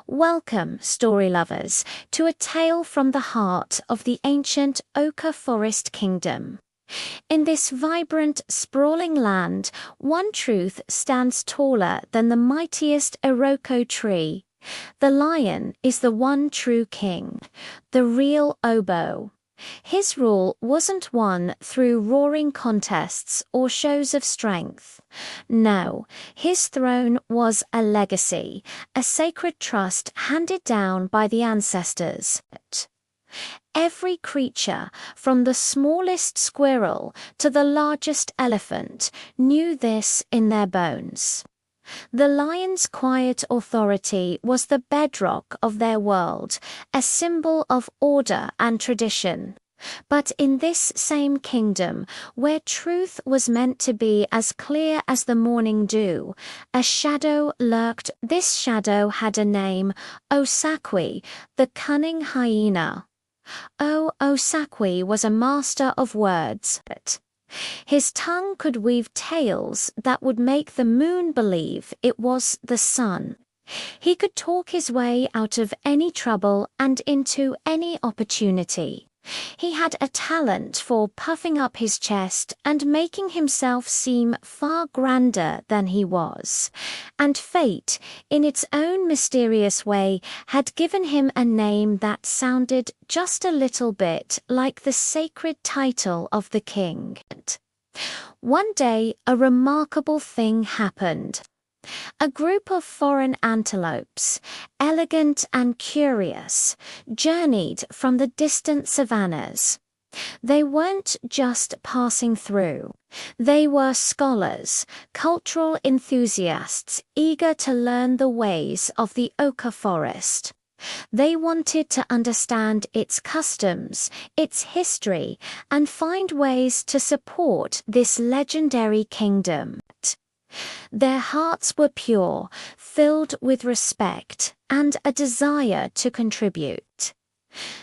Welcome, story lovers, to a tale from the heart of the ancient Oka Forest Kingdom. In this vibrant, sprawling land, one truth stands taller than the mightiest Iroko tree. The lion is the one true king, the real Obo. His rule wasn't won through roaring contests or shows of strength. No, his throne was a legacy, a sacred trust handed down by the ancestors. Every creature, from the smallest squirrel to the largest elephant, knew this in their bones. The lion's quiet authority was the bedrock of their world, a symbol of order and tradition. But in this same kingdom, where truth was meant to be as clear as the morning dew, a shadow lurked. This shadow had a name, Osakwi, the cunning hyena. Osakwi was a master of words. His tongue could weave tales that would make the moon believe it was the sun. He could talk his way out of any trouble and into any opportunity. He had a talent for puffing up his chest and making himself seem far grander than he was. And fate, in its own mysterious way, had given him a name that sounded just a little bit like the sacred title of the king. One day, a remarkable thing happened. A group of foreign antelopes, elegant and curious, journeyed from the distant savannas. They weren't just passing through. They were scholars, cultural enthusiasts, eager to learn the ways of the Oka forest. They wanted to understand its customs, its history, and find ways to support this legendary kingdom. Their hearts were pure, filled with respect and a desire to contribute.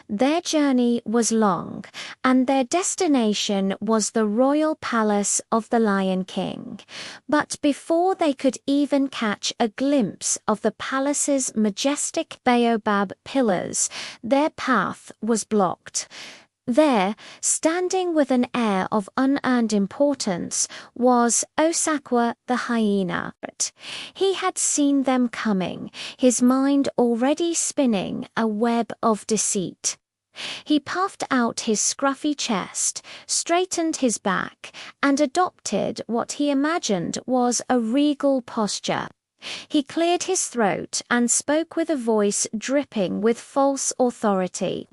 Their journey was long, and their destination was the royal palace of the Lion King. But before they could even catch a glimpse of the palace's majestic baobab pillars, their path was blocked. There, standing with an air of unearned importance, was Osakwa the hyena. He had seen them coming, his mind already spinning a web of deceit. He puffed out his scruffy chest, straightened his back, and adopted what he imagined was a regal posture. He cleared his throat and spoke with a voice dripping with false authority.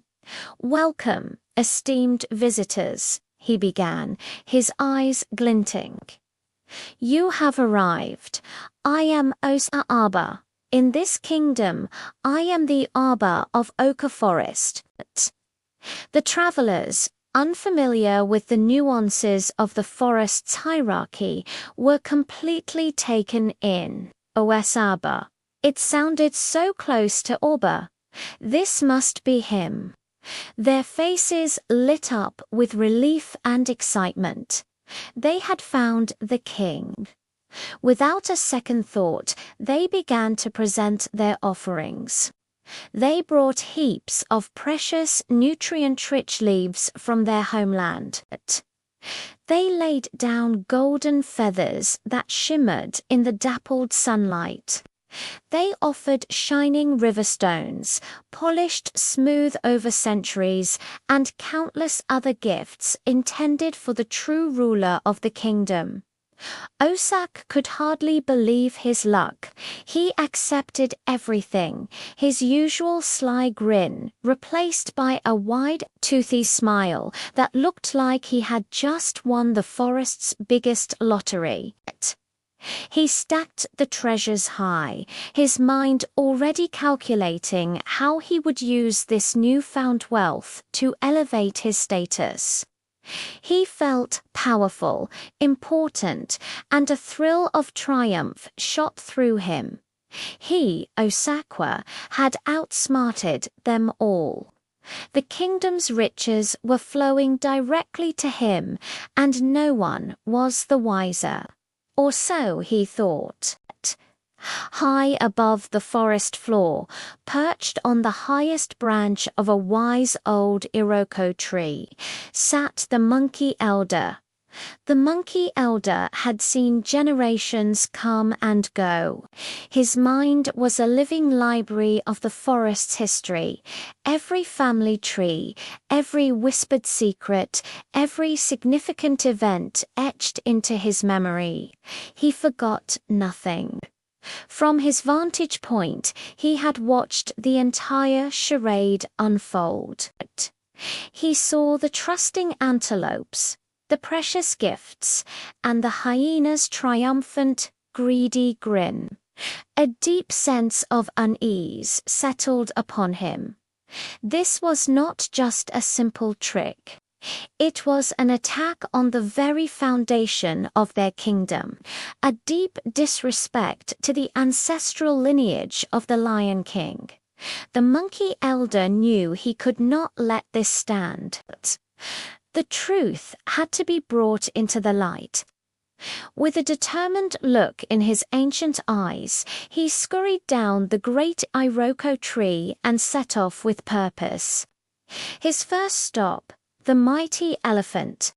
"Welcome, esteemed visitors," he began, his eyes glinting. "You have arrived. I am Osa-Aba. In this kingdom, I am the Aba of Oka Forest." The travelers, unfamiliar with the nuances of the forest's hierarchy, were completely taken in. Osa-Aba. It sounded so close to Oba. This must be him. Their faces lit up with relief and excitement. They had found the king. Without a second thought, they began to present their offerings. They brought heaps of precious, nutrient-rich leaves from their homeland. They laid down golden feathers that shimmered in the dappled sunlight. They offered shining river stones, polished smooth over centuries, and countless other gifts intended for the true ruler of the kingdom. Osak could hardly believe his luck. He accepted everything, his usual sly grin replaced by a wide, toothy smile that looked like he had just won the forest's biggest lottery. He stacked the treasures high, his mind already calculating how he would use this newfound wealth to elevate his status. He felt powerful, important, and a thrill of triumph shot through him. He, Osakwa, had outsmarted them all. The kingdom's riches were flowing directly to him, and no one was the wiser. Or so he thought. High above the forest floor, perched on the highest branch of a wise old Iroko tree, sat the monkey elder. The monkey elder had seen generations come and go. His mind was a living library of the forest's history. Every family tree, every whispered secret, every significant event etched into his memory. He forgot nothing. From his vantage point, he had watched the entire charade unfold. He saw the trusting antelopes, the precious gifts, and the hyena's triumphant, greedy grin. A deep sense of unease settled upon him. This was not just a simple trick. It was an attack on the very foundation of their kingdom, a deep disrespect to the ancestral lineage of the Lion King. The monkey elder knew he could not let this stand. The truth had to be brought into the light. With a determined look in his ancient eyes, he scurried down the great Iroko tree and set off with purpose. His first stop, the mighty elephant,